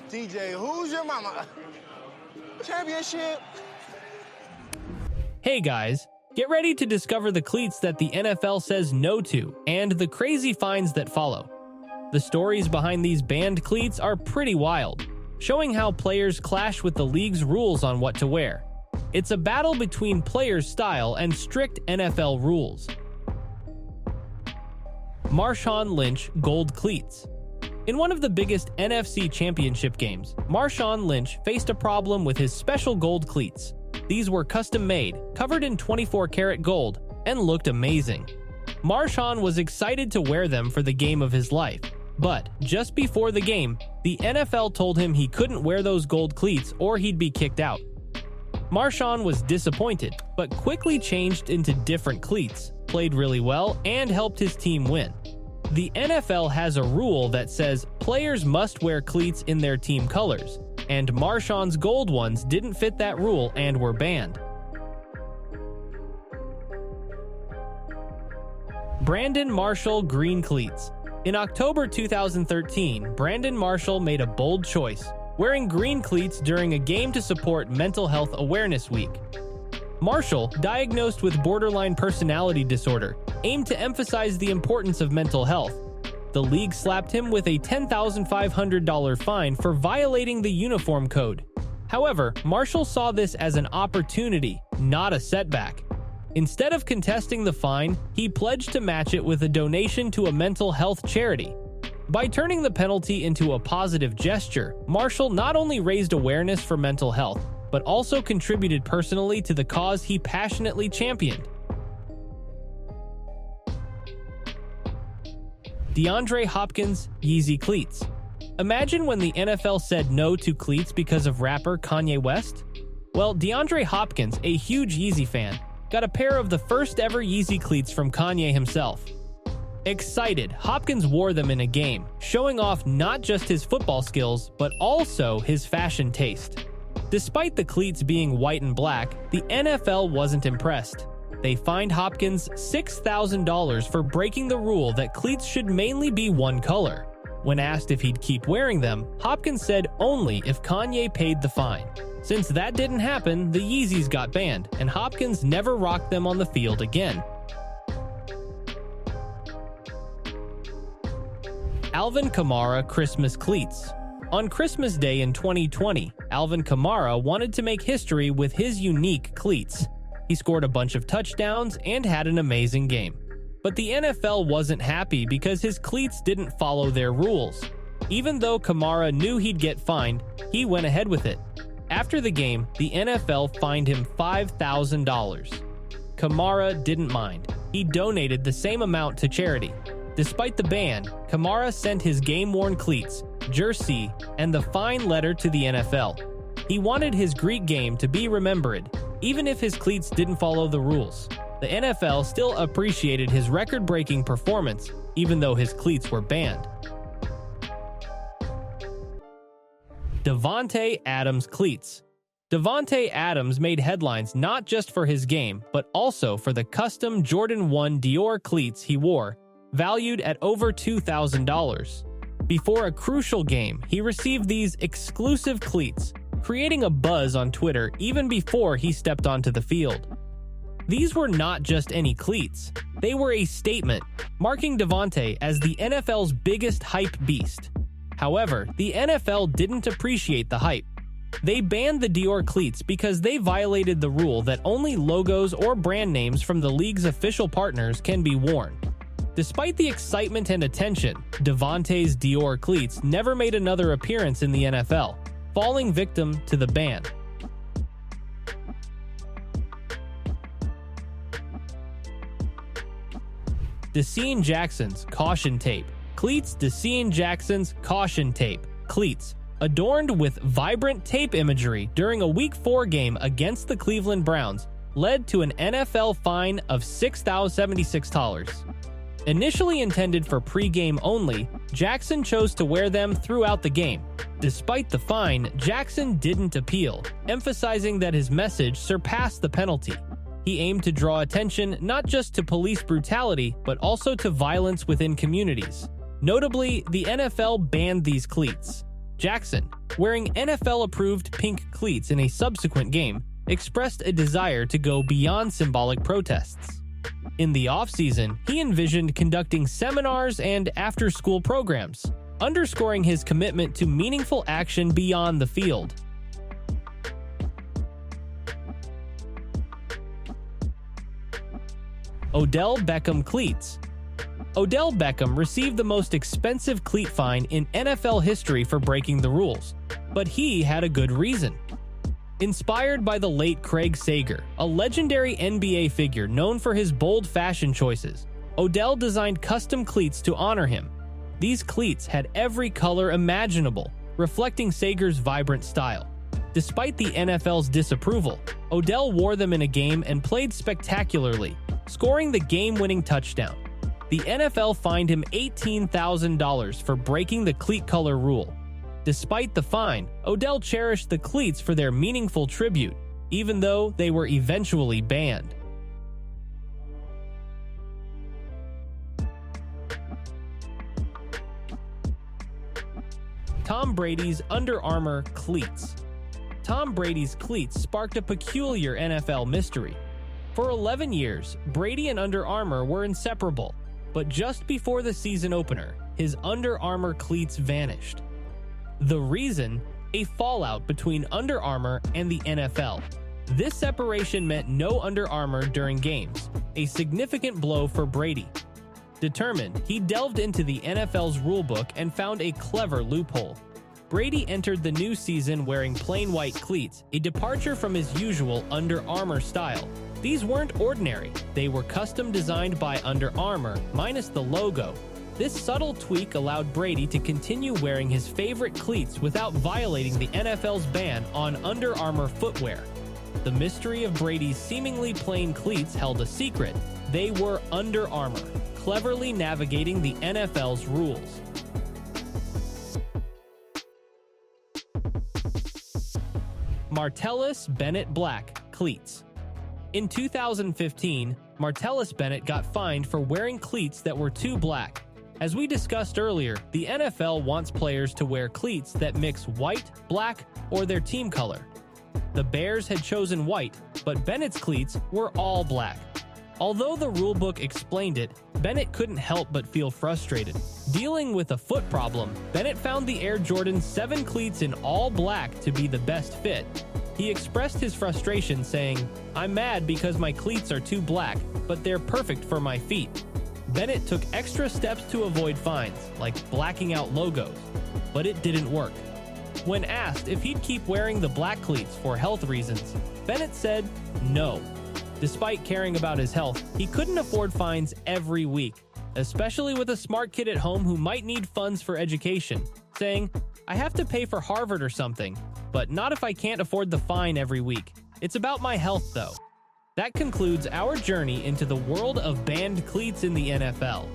DJ, who's your mama? Championship. Hey guys, get ready to discover the cleats that the NFL says no to and the crazy fines that follow. The stories behind these banned cleats are pretty wild, showing how players clash with the league's rules on what to wear. It's a battle between players' style and strict NFL rules. Marshawn Lynch Gold Cleats. In one of the biggest NFC championship games, Marshawn Lynch faced a problem with his special gold cleats. These were custom-made, covered in 24-karat gold, and looked amazing. Marshawn was excited to wear them for the game of his life, but just before the game, the NFL told him he couldn't wear those gold cleats or he'd be kicked out. Marshawn was disappointed, but quickly changed into different cleats, played really well, and helped his team win. The NFL has a rule that says players must wear cleats in their team colors, and Marshawn's gold ones didn't fit that rule and were banned. Brandon Marshall Green Cleats. In October 2013, Brandon Marshall made a bold choice, wearing green cleats during a game to support Mental Health Awareness Week. Marshall, diagnosed with borderline personality disorder, aimed to emphasize the importance of mental health. The league slapped him with a $10,500 fine for violating the uniform code. However, Marshall saw this as an opportunity, not a setback. Instead of contesting the fine, he pledged to match it with a donation to a mental health charity. By turning the penalty into a positive gesture, Marshall not only raised awareness for mental health, but also contributed personally to the cause he passionately championed. DeAndre Hopkins Yeezy Cleats. Imagine when the NFL said no to cleats because of rapper Kanye West? Well, DeAndre Hopkins, a huge Yeezy fan, got a pair of the first ever Yeezy cleats from Kanye himself. Excited, Hopkins wore them in a game, showing off not just his football skills, but also his fashion taste. Despite the cleats being white and black, the NFL wasn't impressed. They fined Hopkins $6,000 for breaking the rule that cleats should mainly be one color. When asked if he'd keep wearing them, Hopkins said only if Kanye paid the fine. Since that didn't happen, the Yeezys got banned, and Hopkins never rocked them on the field again. Alvin Kamara Christmas Cleats. On Christmas Day in 2020, Alvin Kamara wanted to make history with his unique cleats. He scored a bunch of touchdowns and had an amazing game. But the NFL wasn't happy because his cleats didn't follow their rules. Even though Kamara knew he'd get fined, he went ahead with it. After the game, the NFL fined him $5,000. Kamara didn't mind. He donated the same amount to charity. Despite the ban, Kamara sent his game-worn cleats, jersey, and the fine letter to the NFL. He wanted his Greek game to be remembered, even if his cleats didn't follow the rules. The NFL still appreciated his record-breaking performance, even though his cleats were banned. Davante Adams Cleats. Davante Adams made headlines not just for his game, but also for the custom Jordan 1 Dior cleats he wore, valued at over $2,000. Before a crucial game, he received these exclusive cleats, creating a buzz on Twitter even before he stepped onto the field. These were not just any cleats. They were a statement, marking Davante as the NFL's biggest hype beast. However, the NFL didn't appreciate the hype. They banned the Dior cleats because they violated the rule that only logos or brand names from the league's official partners can be worn. Despite the excitement and attention, Davante's Dior cleats never made another appearance in the NFL, falling victim to the ban. Deshaun Jackson's Caution Tape. Cleats Deshaun Jackson's Caution Tape. Cleats, adorned with vibrant tape imagery during a Week 4 game against the Cleveland Browns, led to an NFL fine of $6,076. Initially intended for pre-game only, Jackson chose to wear them throughout the game. Despite the fine, Jackson didn't appeal, emphasizing that his message surpassed the penalty. He aimed to draw attention not just to police brutality, but also to violence within communities. Notably, the NFL banned these cleats. Jackson, wearing NFL-approved pink cleats in a subsequent game, expressed a desire to go beyond symbolic protests. In the offseason, he envisioned conducting seminars and after-school programs, underscoring his commitment to meaningful action beyond the field. Odell Beckham Cleats. Odell Beckham received the most expensive cleat fine in NFL history for breaking the rules, but he had a good reason. Inspired by the late Craig Sager, a legendary NBA figure known for his bold fashion choices, Odell designed custom cleats to honor him. These cleats had every color imaginable, reflecting Sager's vibrant style. Despite the NFL's disapproval, Odell wore them in a game and played spectacularly, scoring the game-winning touchdown. The NFL fined him $18,000 for breaking the cleat color rule. Despite the fine, Odell cherished the cleats for their meaningful tribute, even though they were eventually banned. Tom Brady's Under Armour cleats. Tom Brady's cleats sparked a peculiar NFL mystery. For 11 years, Brady and Under Armour were inseparable, but just before the season opener, his Under Armour cleats vanished. The reason? A fallout between Under Armour and the NFL. This separation meant no Under Armour during games, a significant blow for Brady. Determined, he delved into the NFL's rulebook and found a clever loophole. Brady entered the new season wearing plain white cleats, a departure from his usual Under Armour style. These weren't ordinary, they were custom designed by Under Armour, minus the logo. This subtle tweak allowed Brady to continue wearing his favorite cleats without violating the NFL's ban on Under Armour footwear. The mystery of Brady's seemingly plain cleats held a secret. They were Under Armour, cleverly navigating the NFL's rules. Martellus Bennett Black cleats. In 2015, Martellus Bennett got fined for wearing cleats that were too black. As we discussed earlier, the NFL wants players to wear cleats that mix white, black, or their team color. The Bears had chosen white, but Bennett's cleats were all black. Although the rulebook explained it, Bennett couldn't help but feel frustrated. Dealing with a foot problem, Bennett found the Air Jordan 7 cleats in all black to be the best fit. He expressed his frustration saying, "I'm mad because my cleats are too black, but they're perfect for my feet." Bennett took extra steps to avoid fines, like blacking out logos, but it didn't work. When asked if he'd keep wearing the black cleats for health reasons, Bennett said no. Despite caring about his health, he couldn't afford fines every week, especially with a smart kid at home who might need funds for education, saying, "I have to pay for Harvard or something, but not if I can't afford the fine every week. It's about my health, though." That concludes our journey into the world of banned cleats in the NFL.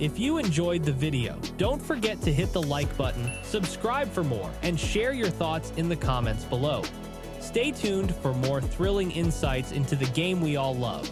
If you enjoyed the video, don't forget to hit the like button, subscribe for more, and share your thoughts in the comments below. Stay tuned for more thrilling insights into the game we all love.